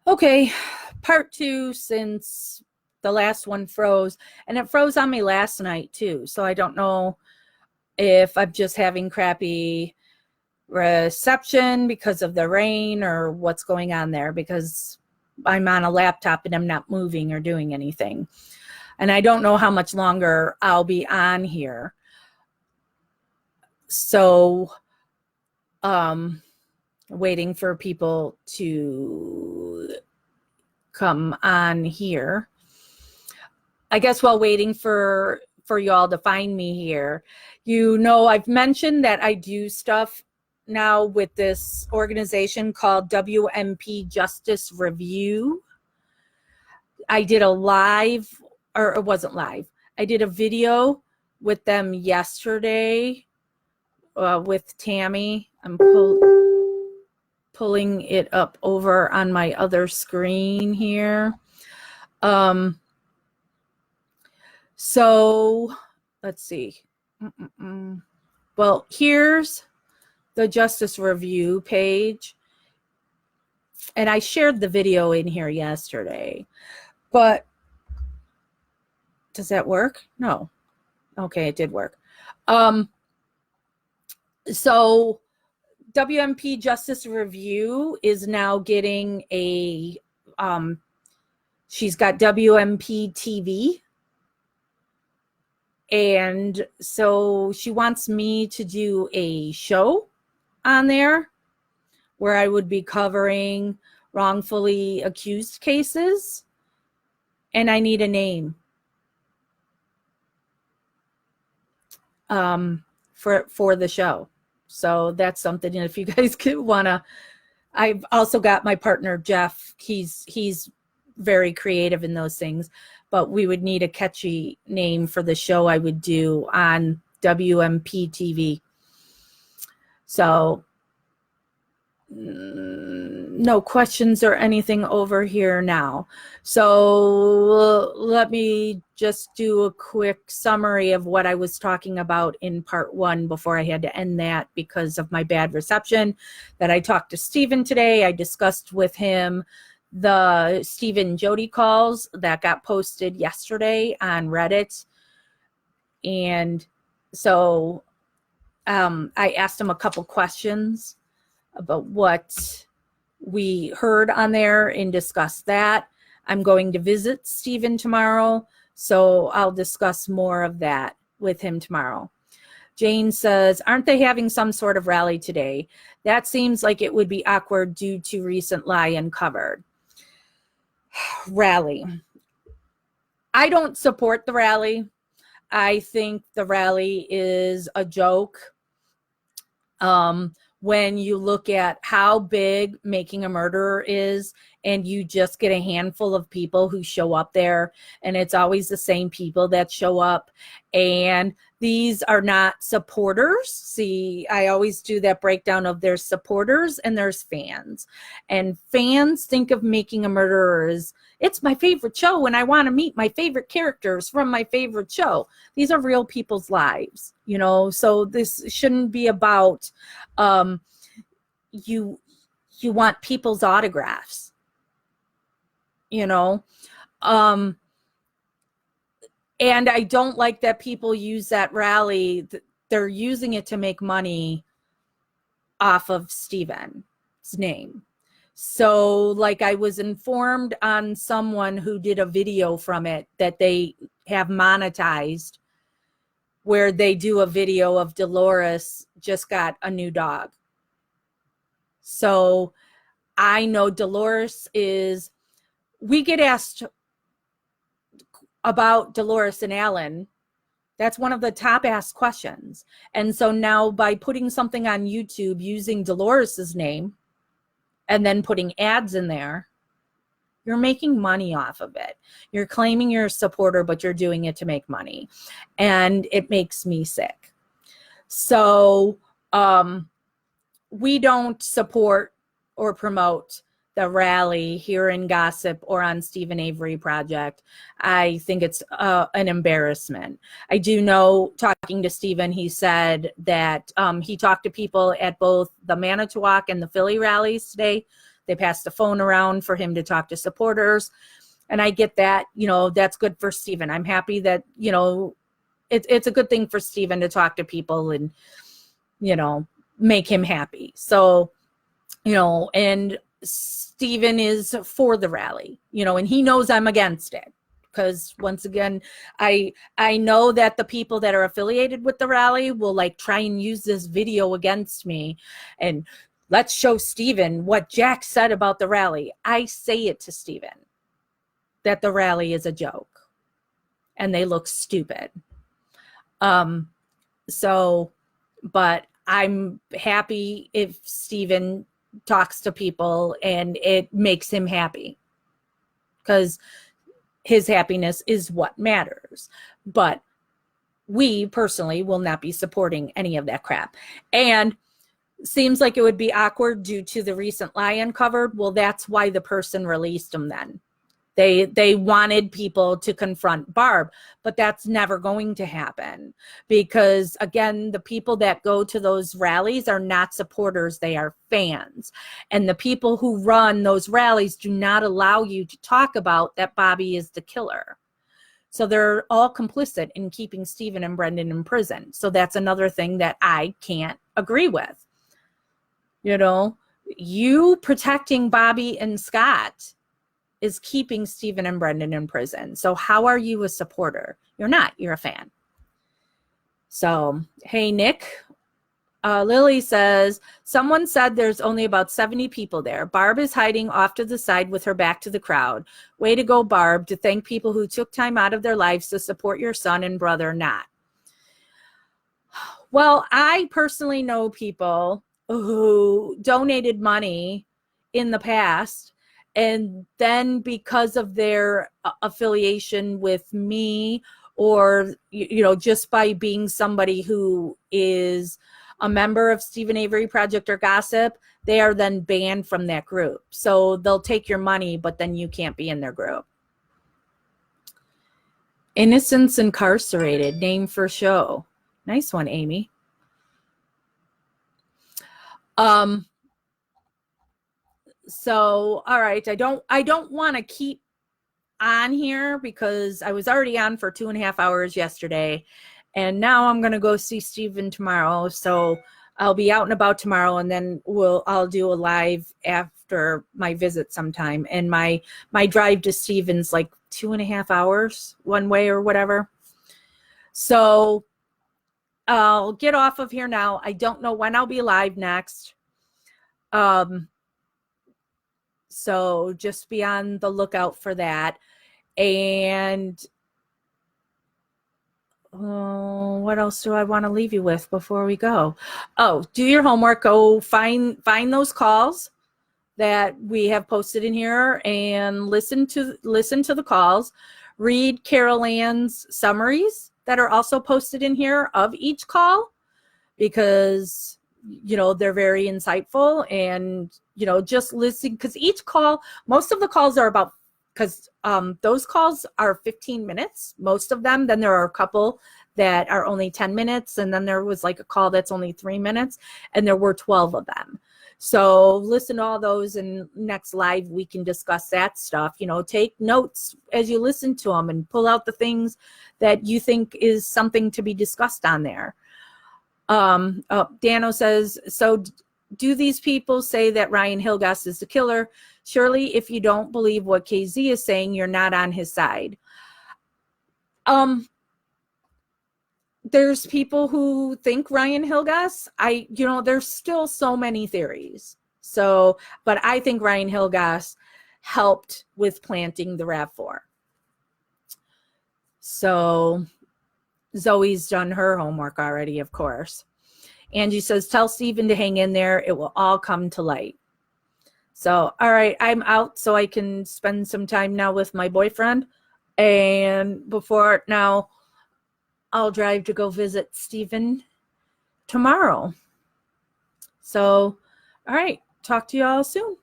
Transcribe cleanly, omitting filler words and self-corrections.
Okay, part two, since the last one froze, and it froze on me last night too. So I don't know if I'm just having crappy reception because of the rain or what's going on there, because I'm on a laptop and I'm not moving or doing anything. And I don't know how much longer I'll be on here. So, waiting for people to come on here. I guess while waiting for y'all to find me here, I've mentioned that I do stuff now with this organization called WMP Justice Review. I did a live, or it wasn't live. I did a video with them yesterday with Tammy. I'm pulling it up over on my other screen here. So let's see. Well, here's the Justice Review page. And I shared the video in here yesterday. But does that work? No. Okay, it did work. So WMP Justice Review is now getting a, she's got WMP TV. And so she wants me to do a show on there where I would be covering wrongfully accused cases. And I need a name for the show. So that's something, if you guys could wanna, I've also got my partner, Jeff. He's very creative in those things, but we would need a catchy name for the show I would do on WMP TV. So no questions or anything over here now. So let me just do a quick summary of what I was talking about in part one before I had to end that because of my bad reception. That I talked to Stephen today. I discussed with him the Stephen Jody calls that got posted yesterday on Reddit. And so I asked him a couple questions about what we heard on there and discuss that. I'm going to visit Stephen tomorrow, so I'll discuss more of that with him tomorrow. Jane says, aren't they having some sort of rally today? That seems like it would be awkward due to recent lie uncovered. Rally. I don't support the rally. I think the rally is a joke. When you look at how big Making a Murderer is, and you just get a handful of people who show up there, and it's always the same people that show up, and these are not supporters. See, I always do that breakdown of there's supporters and there's fans. And fans think of Making a Murderer as, it's my favorite show and I want to meet my favorite characters from my favorite show. These are real people's lives, so this shouldn't be about you want people's autographs, and I don't like that people use that rally. They're using it to make money off of Stephen's name. So like I was informed on someone who did a video from it that they have monetized, where they do a video of Dolores just got a new dog. So I know Dolores is, we get asked about Dolores and Alan. That's one of the top asked questions. And so now by putting something on YouTube using Dolores's name and then putting ads in there, you're making money off of it. You're claiming you're a supporter, but you're doing it to make money. And it makes me sick. So we don't support or promote the rally here in Gossip or on Stephen Avery Project. I think it's an embarrassment. I do know, talking to Stephen, he said that he talked to people at both the Manitowoc and the Philly rallies today. They pass the phone around for him to talk to supporters. And I get that, that's good for Stephen. I'm happy that, it's a good thing for Stephen to talk to people and, make him happy. So, and Stephen is for the rally, and he knows I'm against it. Because once again, I know that the people that are affiliated with the rally will try and use this video against me. And let's show Stephen what Jack said about the rally. I say it to Stephen that the rally is a joke and they look stupid. But I'm happy if Stephen talks to people and it makes him happy, because his happiness is what matters. But we personally will not be supporting any of that crap. And seems like it would be awkward due to the recent lie uncovered. Well, that's why the person released them then. They wanted people to confront Barb, but that's never going to happen, because again, the people that go to those rallies are not supporters, they are fans. And the people who run those rallies do not allow you to talk about that Bobby is the killer. So they're all complicit in keeping Stephen and Brendan in prison. So that's another thing that I can't agree with. You protecting Bobby and Scott is keeping Stephen and Brendan in prison. So how are you a supporter? You're not. You're a fan. So, hey, Nick. Lily says, someone said there's only about 70 people there. Barb is hiding off to the side with her back to the crowd. Way to go, Barb, to thank people who took time out of their lives to support your son and brother not. Well, I personally know people who donated money in the past, and then because of their affiliation with me, or, just by being somebody who is a member of Stephen Avery Project or Gossip, they are then banned from that group. So they'll take your money, but then you can't be in their group. Innocents Incarcerated, name for show. Nice one, Amy. So, all right, I don't want to keep on here because I was already on for 2.5 hours yesterday, and now I'm going to go see Stephen tomorrow. So I'll be out and about tomorrow, and then I'll do a live after my visit sometime. And my drive to Stephen's 2.5 hours one way or whatever. So I'll get off of here now. I don't know when I'll be live next. So just be on the lookout for that. And what else do I want to leave you with before we go? Oh, do your homework. Go find those calls that we have posted in here and listen to the calls. Read Carol Ann's summaries that are also posted in here of each call, because they're very insightful. And just listen, because each call, most of the calls are about, because those calls are 15 minutes, most of them. Then there are a couple that are only 10 minutes, and then there was a call that's only 3 minutes, and there were 12 of them. So listen to all those, and next live we can discuss that stuff. Take notes as you listen to them and pull out the things that you think is something to be discussed on there. Dano says, so do these people say that Ryan Hilgas is the killer? Surely if you don't believe what KZ is saying, you're not on his side. There's people who think Ryan Hilgas. There's still so many theories. So, but I think Ryan Hilgas helped with planting the RAV4. So Zoe's done her homework already, of course. Angie says, tell Stephen to hang in there. It will all come to light. So, all right, I'm out so I can spend some time now with my boyfriend. And before now, I'll drive to go visit Stephen tomorrow. So, all right, talk to you all soon.